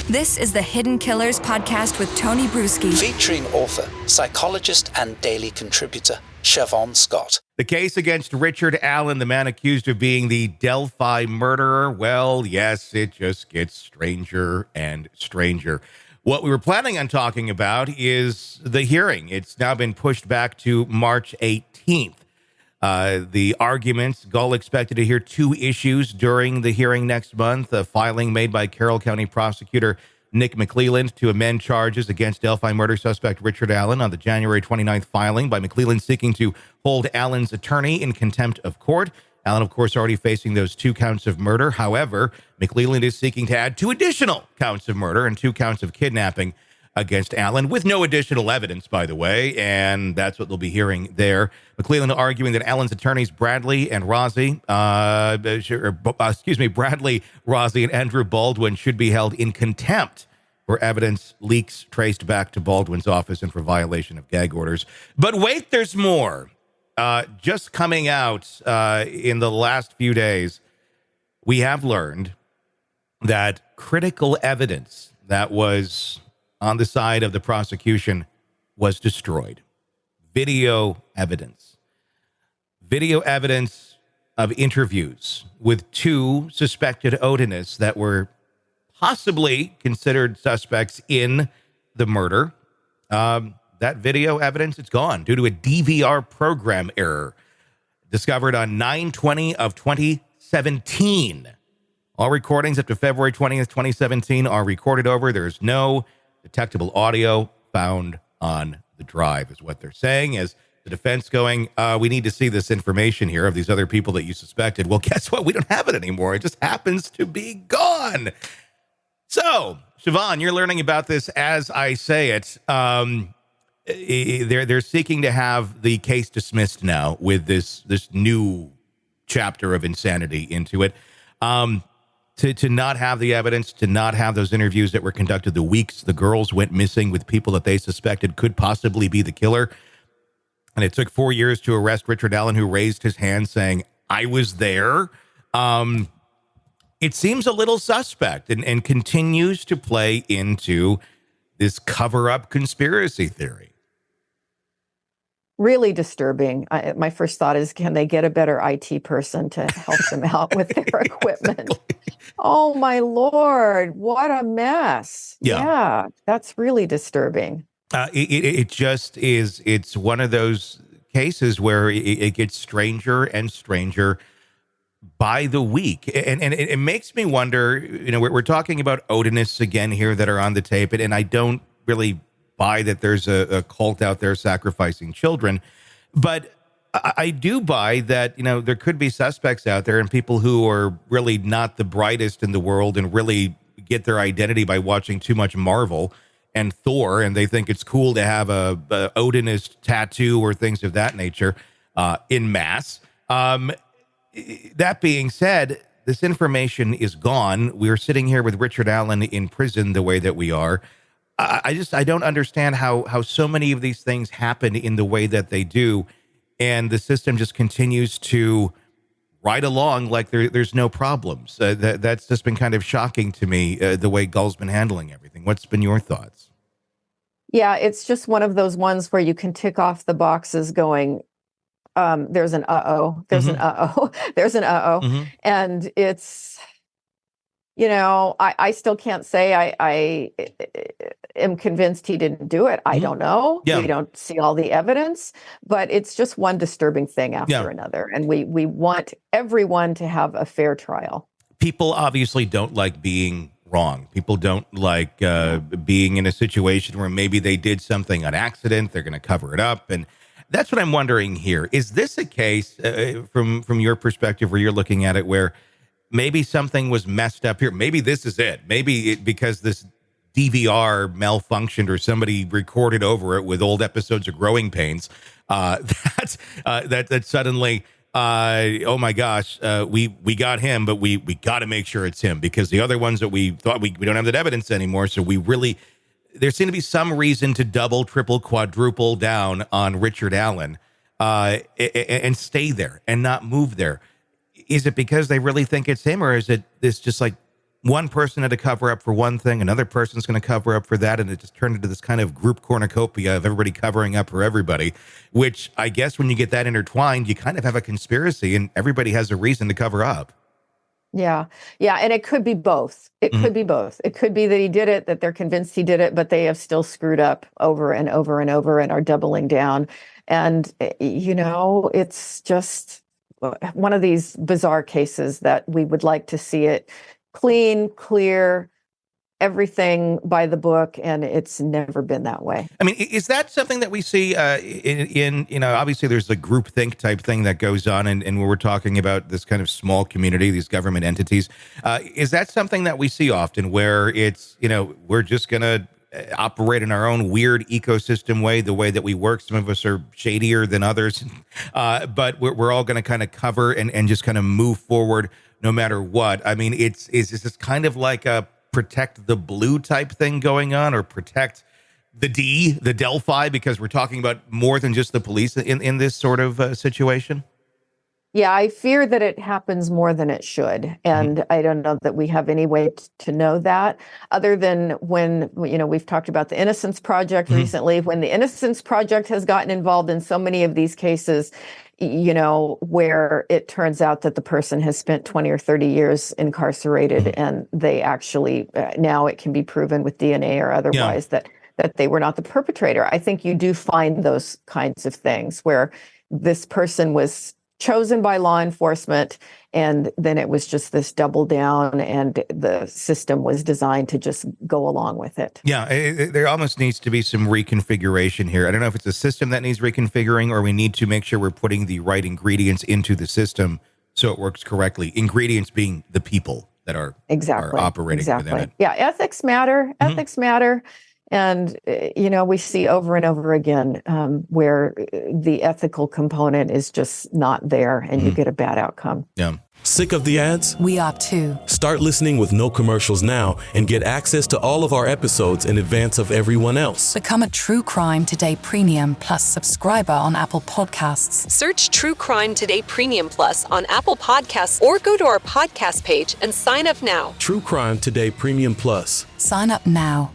This is the Hidden Killers podcast with Tony Bruschi. Featuring author, psychologist, and daily contributor, Siobhan Scott. The case against Richard Allen, the man accused of being the Delphi murderer, well, yes, it just gets stranger and stranger. What we were planning on talking about is the hearing. It's now been pushed back to March 18th. The arguments, Gull expected to hear two issues during the hearing next month. A filing made by Carroll County prosecutor Nick McClelland to amend charges against Delphi murder suspect Richard Allen on the January 29th filing by McClelland seeking to hold Allen's attorney in contempt of court. Allen, of course, already facing those 2 counts of murder. However, McClelland is seeking to add 2 additional counts of murder and 2 counts of kidnapping against Allen, with no additional evidence, by the way, and that's what they'll be hearing there. McClelland arguing that Allen's attorneys Bradley, Rozzi, and Andrew Baldwin should be held in contempt for evidence leaks traced back to Baldwin's office and for violation of gag orders. But wait, there's more. Just coming out in the last few days, we have learned that critical evidence that was on the side of the prosecution was destroyed. Video evidence of interviews with 2 suspected Odinists that were possibly considered suspects in the murder. That video evidence, it's gone due to a DVR program error discovered on 9/20 of 2017. All recordings up to February 20th, 2017 are recorded over. There's no detectable audio found on the drive, is what they're saying, as the defense going, we need to see this information here of these other people that you suspected. Well, guess what? We don't have it anymore. It just happens to be gone. So, Siobhan, you're learning about this as I say it. They're seeking to have the case dismissed now with this new chapter of insanity into it. To not have the evidence, to not have those interviews that were conducted the weeks the girls went missing with people that they suspected could possibly be the killer. And it took 4 years to arrest Richard Allen, who raised his hand saying, I was there. It seems a little suspect and continues to play into this cover-up conspiracy theory. Really disturbing. My first thought is, can they get a better IT person to help them out with their equipment? Oh, my Lord. What a mess. Yeah, that's really disturbing. It just is. It's one of those cases where it gets stranger and stranger by the week. And it makes me wonder, we're talking about Odinists again here that are on the tape, and I don't really buy that there's a cult out there sacrificing children, but I do buy that, there could be suspects out there and people who are really not the brightest in the world and really get their identity by watching too much Marvel and Thor, and they think it's cool to have a Odinist tattoo or things of that nature in mass. That being said, this information is gone. We're sitting here with Richard Allen in prison the way that we are. I don't understand how so many of these things happen in the way that they do, and the system just continues to ride along like there's no problems. That's just been kind of shocking to me, the way Gull's been handling everything. What's been your thoughts? Yeah, it's just one of those ones where you can tick off the boxes going, there's an uh-oh, there's an uh-oh, there's an uh-oh. Mm-hmm. And it's, I still can't say I am convinced he didn't do it. I don't know. Yeah. We don't see all the evidence, but it's just one disturbing thing after another. And we want everyone to have a fair trial. People obviously don't like being wrong. People don't like being in a situation where maybe they did something on accident. They're going to cover it up. And that's what I'm wondering here. Is this a case from your perspective where you're looking at it where maybe something was messed up here? Maybe this is it. Maybe because this DVR malfunctioned or somebody recorded over it with old episodes of Growing Pains, that suddenly, oh my gosh, we got him, but we got to make sure it's him, because the other ones that we thought we don't have that evidence anymore. So there seemed to be some reason to double, triple, quadruple down on Richard Allen and stay there and not move there. Is it because they really think it's him, or is it this just like one person had to cover up for one thing, another person's going to cover up for that, and it just turned into this kind of group cornucopia of everybody covering up for everybody, which I guess when you get that intertwined, you kind of have a conspiracy and everybody has a reason to cover up. Yeah. Yeah. And it could be both. It could be both. It could be that he did it, that they're convinced he did it, but they have still screwed up over and over and over and are doubling down. And, it's just one of these bizarre cases that we would like to see it clean, clear, everything by the book, and it's never been that way. I mean, is that something that we see in obviously there's a groupthink type thing that goes on, and when we're talking about this kind of small community, these government entities, is that something that we see often where it's, we're just going to operate in our own weird ecosystem way, the way that we work? Some of us are shadier than others, but we're all going to kind of cover and just kind of move forward no matter what. I mean, is this kind of like a protect the blue type thing going on, or protect the Delphi, because we're talking about more than just the police in this sort of situation? Yeah, I fear that it happens more than it should. And I don't know that we have any way to know that, other than when, we've talked about the Innocence Project recently, when the Innocence Project has gotten involved in so many of these cases, where it turns out that the person has spent 20 or 30 years incarcerated, and they actually, now it can be proven with DNA or otherwise that they were not the perpetrator. I think you do find those kinds of things where this person was chosen by law enforcement, and then it was just this double down, and the system was designed to just go along with it. Yeah, there almost needs to be some reconfiguration here. I don't know if it's a system that needs reconfiguring, or we need to make sure we're putting the right ingredients into the system so it works correctly. Ingredients being the people that are operating within it. Yeah, ethics matter. Ethics matter. And, we see over and over again where the ethical component is just not there, and you get a bad outcome. Yeah. Sick of the ads? We are too. Start listening with no commercials now and get access to all of our episodes in advance of everyone else. Become a True Crime Today Premium Plus subscriber on Apple Podcasts. Search True Crime Today Premium Plus on Apple Podcasts, or go to our podcast page and sign up now. True Crime Today Premium Plus. Sign up now.